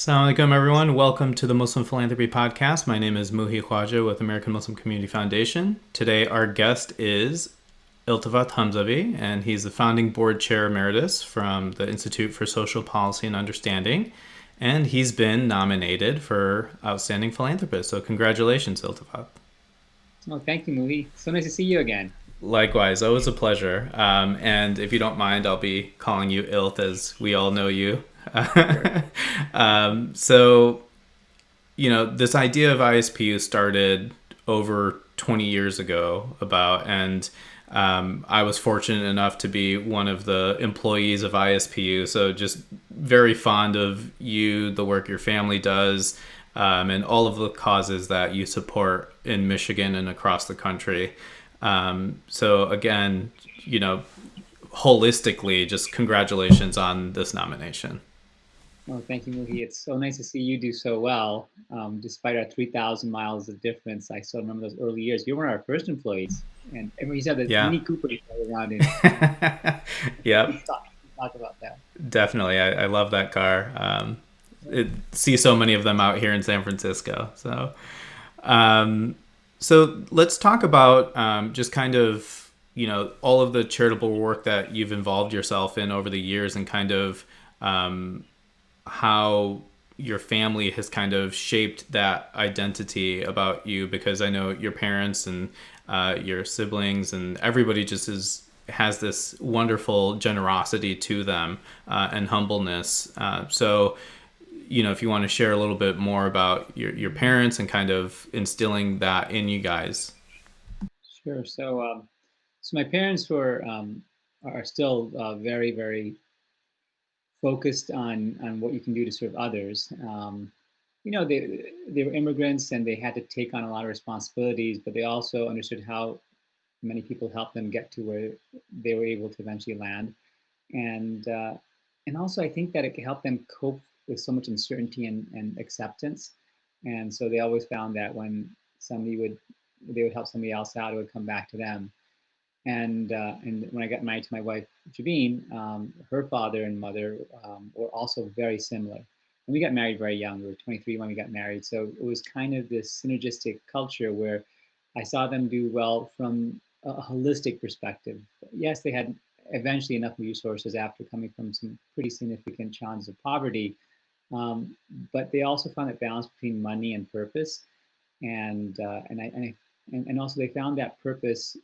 Assalamu alaikum, everyone. Welcome to the Muslim Philanthropy Podcast. My name is Muhi Khwaja with American Muslim Community Foundation. Today, our guest is Iltefat Hamzavi, and he's the founding board chair emeritus from the Institute for Social Policy and Understanding, and he's been nominated for Outstanding Philanthropist. So congratulations, Iltefat. Oh, thank you, Muhi. So nice to see you again. Likewise, always a pleasure. And if you don't mind, I'll be calling you Ilt as we all know you. Sure. So, this idea of ISPU started over 20 years ago and I was fortunate enough to be one of the employees of ISPU. So just very fond of you, the work your family does, and all of the causes that you support in Michigan and across the country. So again, holistically, just congratulations on this nomination. Oh, thank you, Muhi. It's so nice to see you do so well. Despite our 3,000 miles of difference, I still remember those early years. You were one of our first employees, and we used to have the Yeah. Mini Cooper around in. Yep, Let's talk about that. definitely. I love that car. See so many of them out here in San Francisco. Um, so let's talk about just kind of, all of the charitable work that you've involved yourself in over the years and kind of how your family has kind of shaped that identity about you, because I know your parents and your siblings and everybody just has this wonderful generosity to them and humbleness. So, if you want to share a little bit more about your parents and kind of instilling that in you guys. Sure. So my parents are still very, very focused on what you can do to serve others. They were immigrants and they had to take on a lot of responsibilities, but they also understood how many people helped them get to where they were able to eventually land. And uh, and also I think that it could help them cope with so much uncertainty and acceptance. And so they always found that when somebody would they would help somebody else out, it would come back to them. And when I got married to my wife Javine, her father and mother were also very similar. And we got married very young. We were 23 when we got married, so it was kind of this synergistic culture where I saw them do well from a holistic perspective. Yes, they had eventually enough resources after coming from some pretty significant challenges of poverty, um, but they also found that balance between money and purpose, and also they found that purpose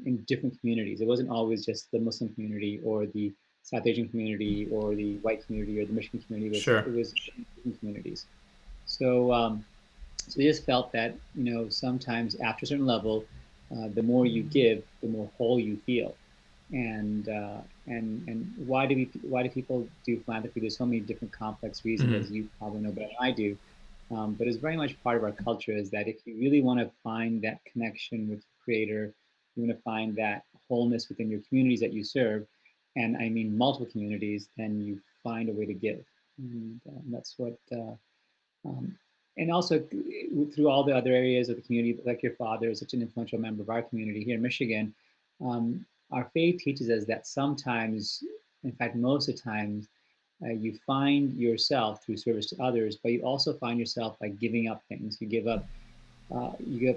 in different communities. It wasn't always just the Muslim community or the South Asian community or the white community or the Michigan community. Sure. It was different communities. So so they just felt that sometimes after a certain level, the more you give, the more whole you feel. And why do people do philanthropy? There's so many different complex reasons, Hmm. as you probably know better than I do. But it's very much part of our culture is that if you really want to find that connection with the creator, you want to find that wholeness within your communities that you serve, and I mean multiple communities, then you find a way to give. And that's what um, and also through all the other areas of the community, like your father is such an influential member of our community here in Michigan. Our faith teaches us that sometimes, in fact, most of the time, you find yourself through service to others, but you also find yourself by giving up things. You give up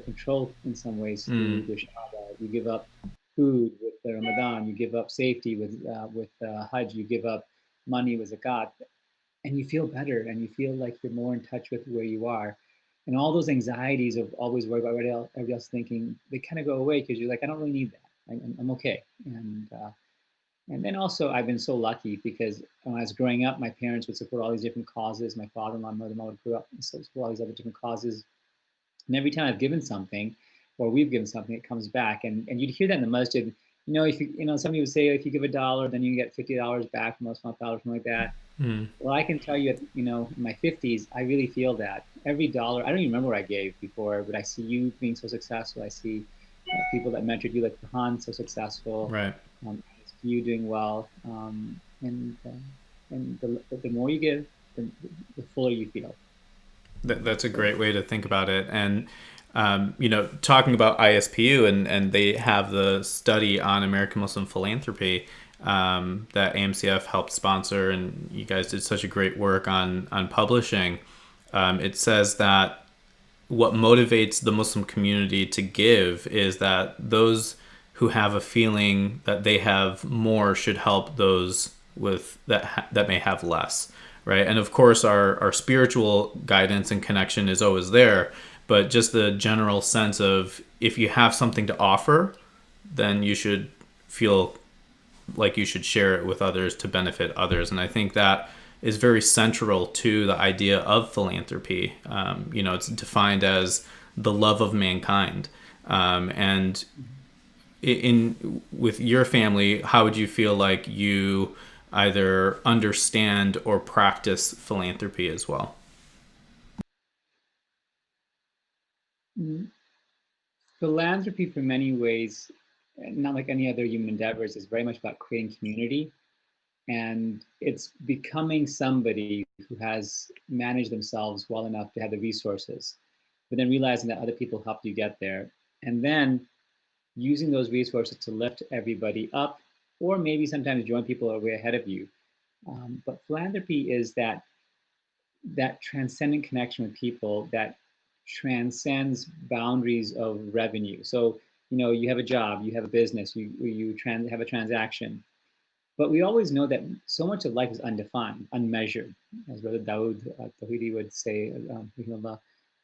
control in some ways through Mm. the Shahada. You give up food with the Ramadan. You give up safety with Hajj. You give up money with zakat, and you feel better, and you feel like you're more in touch with where you are. And all those anxieties of always worried about what everybody else thinking, they kind of go away because you're like, I don't really need that. I'm okay. And then also, I've been so lucky because when I was growing up, my parents would support all these different causes. My father-in-law and mother-in-law would grow up and support all these other different causes. And every time I've given something, or we've given something, it comes back. And you'd hear that in the masjid. If somebody would say if you give $1, then you get $50 back from us, $1, something like that. Mm. Well, I can tell you, in my 50s, I really feel that every dollar. I don't even remember what I gave before, but I see you being so successful. I see people that mentored you, like Fahan, so successful. Right. You doing well, and the more you give, the fuller you feel. That's a So great way to think about it. And, talking about ISPU and they have the study on American Muslim philanthropy, that AMCF helped sponsor, and you guys did such a great work on publishing. It says that what motivates the Muslim community to give is that those who have a feeling that they have more should help those with that may have less, right? And of course, our spiritual guidance and connection is always there, but just the general sense of if you have something to offer, then you should feel like you should share it with others to benefit others. And I think that is very central to the idea of philanthropy. It's defined as the love of mankind. And in with your family, how would you feel like you either understand or practice philanthropy as well? Mm. Philanthropy, for many ways, not like any other human endeavors, is very much about creating community. And it's becoming somebody who has managed themselves well enough to have the resources, but then realizing that other people helped you get there. And then using those resources to lift everybody up, or maybe sometimes join people who are way ahead of you. But philanthropy is that transcendent connection with people that transcends boundaries of revenue. So, you have a job, you have a business, you have a transaction, but we always know that so much of life is undefined, unmeasured, as Brother Dawood Tawhidi would say,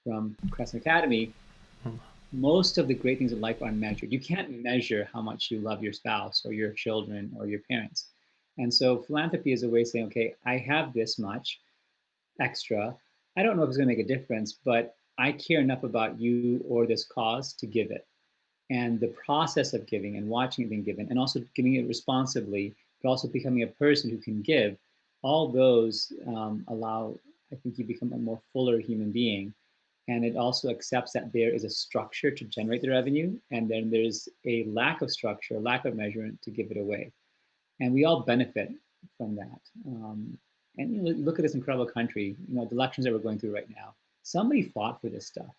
from Crescent Academy. Most of the great things in life are unmeasured. You can't measure how much you love your spouse or your children or your parents. And so philanthropy is a way of saying, okay, I have this much extra. I don't know if it's going to make a difference, but I care enough about you or this cause to give it. And the process of giving and watching it being given, and also giving it responsibly, but also becoming a person who can give, all those allow, I think, you become a more fuller human being. And it also accepts that there is a structure to generate the revenue, and then there's a lack of structure, a lack of measurement to give it away. And we all benefit from that. And look at this incredible country, the elections that we're going through right now. Somebody fought for this stuff.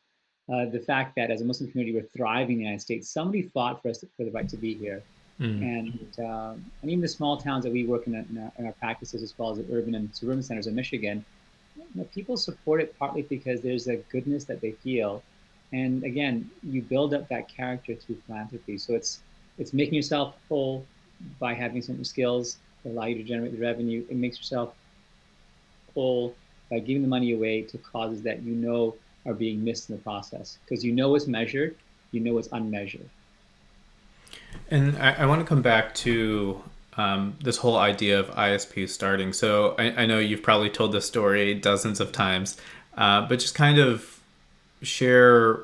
The fact that as a Muslim community we're thriving in the United States, somebody fought for us for the right to be here. Mm. And even the small towns that we work in our practices, as well as the urban and suburban centers of Michigan, people support it partly because there's a goodness that they feel. And again, you build up that character through philanthropy. So it's making yourself whole by having certain skills that allow you to generate the revenue. It makes yourself whole by giving the money away to causes that are being missed in the process, because it's measured, it's unmeasured. And I want to come back to this whole idea of ISP starting. So I know you've probably told this story dozens of times, but just kind of share,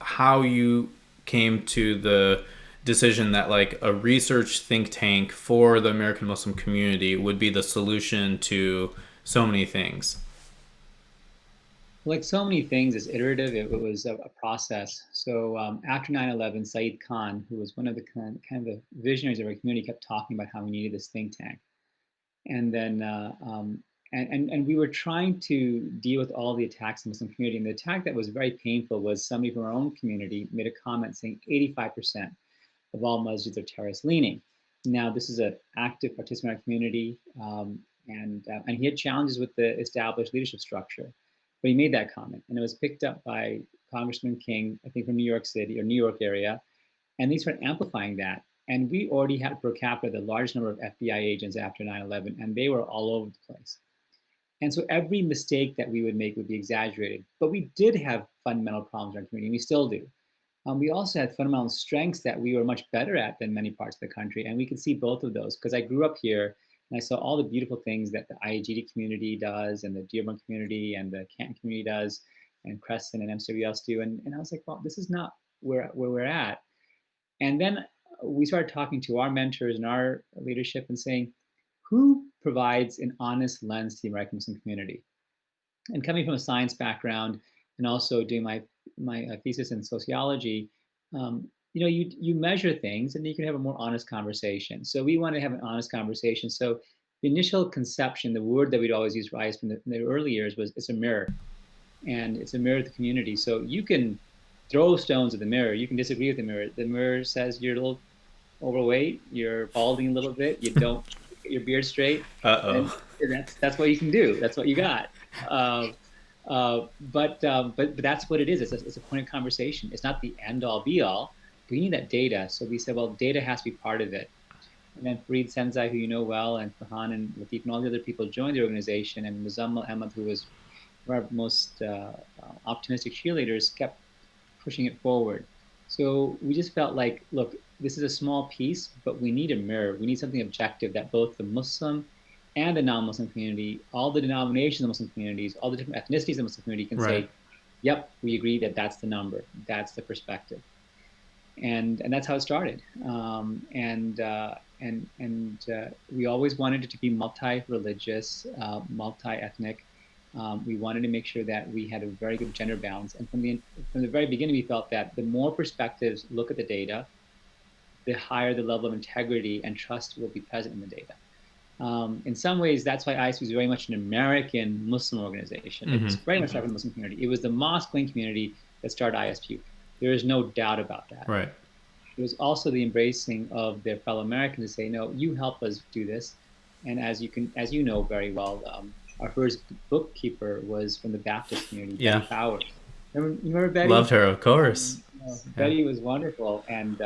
how you came to the decision that like a research think tank for the American Muslim community would be the solution to so many things. Like so many things, it's iterative. It was a process. So after 9/11, Saeed Khan, who was one of the kind of the visionaries of our community, kept talking about how we needed this think tank. And then and we were trying to deal with all the attacks in the Muslim community. And the attack that was very painful was somebody from our own community made a comment saying 85% of all masjids are terrorist leaning. Now, this is an active participant in our community, and he had challenges with the established leadership structure, but he made that comment, and it was picked up by Congressman King, I think from New York City or New York area, and they started amplifying that. And we already had per capita the largest number of FBI agents after 9/11, and they were all over the place. And so every mistake that we would make would be exaggerated. But we did have fundamental problems in our community, and we still do. We also had fundamental strengths that we were much better at than many parts of the country. And we could see both of those because I grew up here and I saw all the beautiful things that the IAGD community does, and the Dearborn community, and the Canton community does, and Crescent and MCWS do. And I was like, well, this is not where we're at. And then we started talking to our mentors and our leadership and saying, who provides an honest lens to the American Muslim community? And coming from a science background and also doing my thesis in sociology, you measure things and you can have a more honest conversation. So we want to have an honest conversation. So the initial conception, the word that we'd always use for ISP in the early years was it's a mirror, and it's a mirror of the community. So you can throw stones at the mirror, you can disagree with the mirror. The mirror says you're a little overweight, you're balding a little bit, you don't get your beard straight, then Uh-oh. that's what you can do. That's what you got. Uh, but that's what it is. It's a point of conversation. It's not the end all be all. But we need that data. So we said, well, data has to be part of it. And then Fareed Senzai, who you know well, and Farhan and Latif and all the other people joined the organization, and Muzammal Ahmad, who was one of our most optimistic cheerleaders, kept pushing it forward. So we just felt like, look, this is a small piece, but we need a mirror. We need something objective that both the Muslim and the non-Muslim community, all the denominations of the Muslim communities, all the different ethnicities of the Muslim community can Right. say, yep, we agree that that's the number, that's the perspective, and that's how it started. We always wanted it to be multi-religious, multi-ethnic. We wanted to make sure that we had a very good gender balance. And from the very beginning, we felt that the more perspectives look at the data, the higher the level of integrity and trust will be present in the data. In some ways, that's why ISPU is very much an American Muslim organization. It's Mm-hmm. very much from the Muslim community. It was the mosque-going community that started ISPU. There is no doubt about that. Right. It was also the embracing of their fellow Americans to say, no, you help us do this. And as you know very well, our first bookkeeper was from the Baptist community, Yeah. Betty Powers. You remember Betty? Loved her, of course. Yeah. Betty was wonderful, and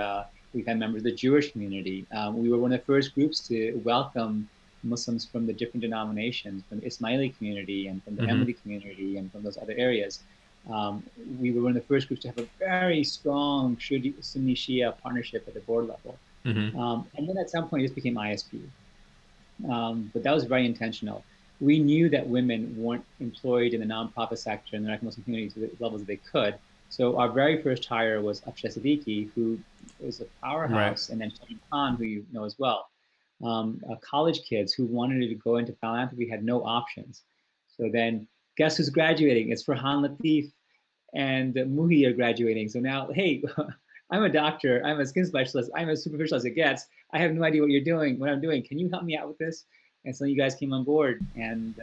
we've had members of the Jewish community. We were one of the first groups to welcome Muslims from the different denominations, from the Ismaili community and from the Mm-hmm. Ahmadi community and from those other areas. We were one of the first groups to have a very strong Sunni Shia partnership at the board level. Mm-hmm. And then at some point, it just became ISPU. But that was very intentional. We knew that women weren't employed in the nonprofit sector in the American Muslim community to the levels that they could. So our very first hire was Afsha Siddiqui, who was a powerhouse, Right. and then Shaheen Khan, who you know as well. College kids who wanted to go into philanthropy had no options. So then, guess who's graduating? It's Farhan Latif and Muhi are graduating. So now, hey, I'm a doctor, I'm a skin specialist, I'm as superficial as it gets. I have no idea what you're doing, what I'm doing. Can you help me out with this? And so you guys came on board, and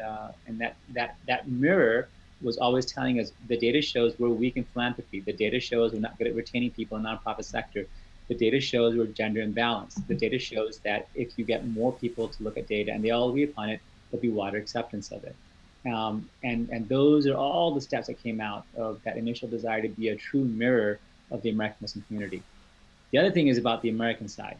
that mirror was always telling us the data shows we're weak in philanthropy. The data shows we're not good at retaining people in the nonprofit sector. The data shows we're gender imbalanced. The data shows that if you get more people to look at data and they all agree upon it, there'll be wider acceptance of it. And those are all the steps that came out of that initial desire to be a true mirror of the American Muslim community. The other thing is about the American side.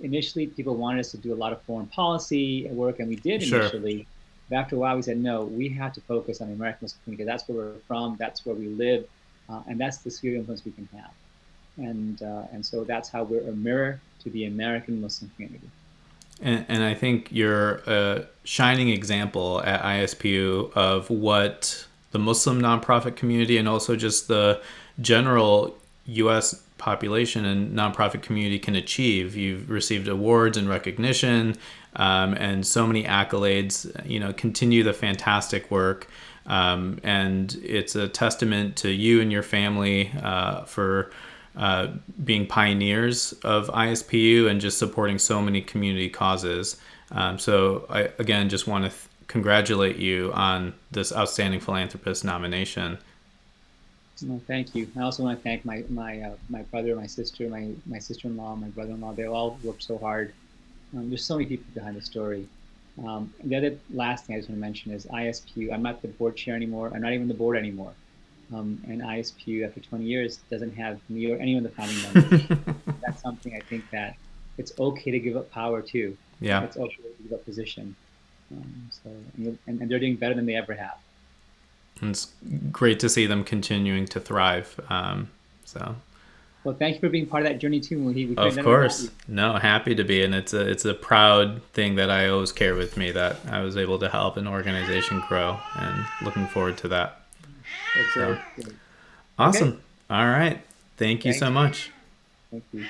Initially, people wanted us to do a lot of foreign policy work, and we did Sure. initially. But after a while, we said, no, we have to focus on the American Muslim community. That's where we're from, that's where we live, and that's the sphere of influence we can have. And so that's how we're a mirror to the American Muslim community. And I think you're a shining example at ISPU of what the Muslim nonprofit community and also just the general U.S. population and nonprofit community can achieve. You've received awards and recognition, and so many accolades. Continue the fantastic work, and it's a testament to you and your family for being pioneers of ISPU and just supporting so many community causes. So I, again, just want to congratulate you on this Outstanding Philanthropist nomination. Well, thank you. I also want to thank my brother, my sister, my sister-in-law, my brother-in-law. They all worked so hard. There's so many people behind the story. The other last thing I just want to mention is ISPU. I'm not the board chair anymore. I'm not even the board anymore. And ISPU, after 20 years, doesn't have me or anyone of the founding members. That's something I think that it's okay to give up power too. Yeah. It's okay to give up position. And they're doing better than they ever have. And it's great to see them continuing to thrive. Well, thank you for being part of that journey too. Of course. No, happy to be. And it's a proud thing that I always carry with me, that I was able to help an organization grow, and looking forward to that. So, awesome. Okay. All right. Thank you so much. Thank you.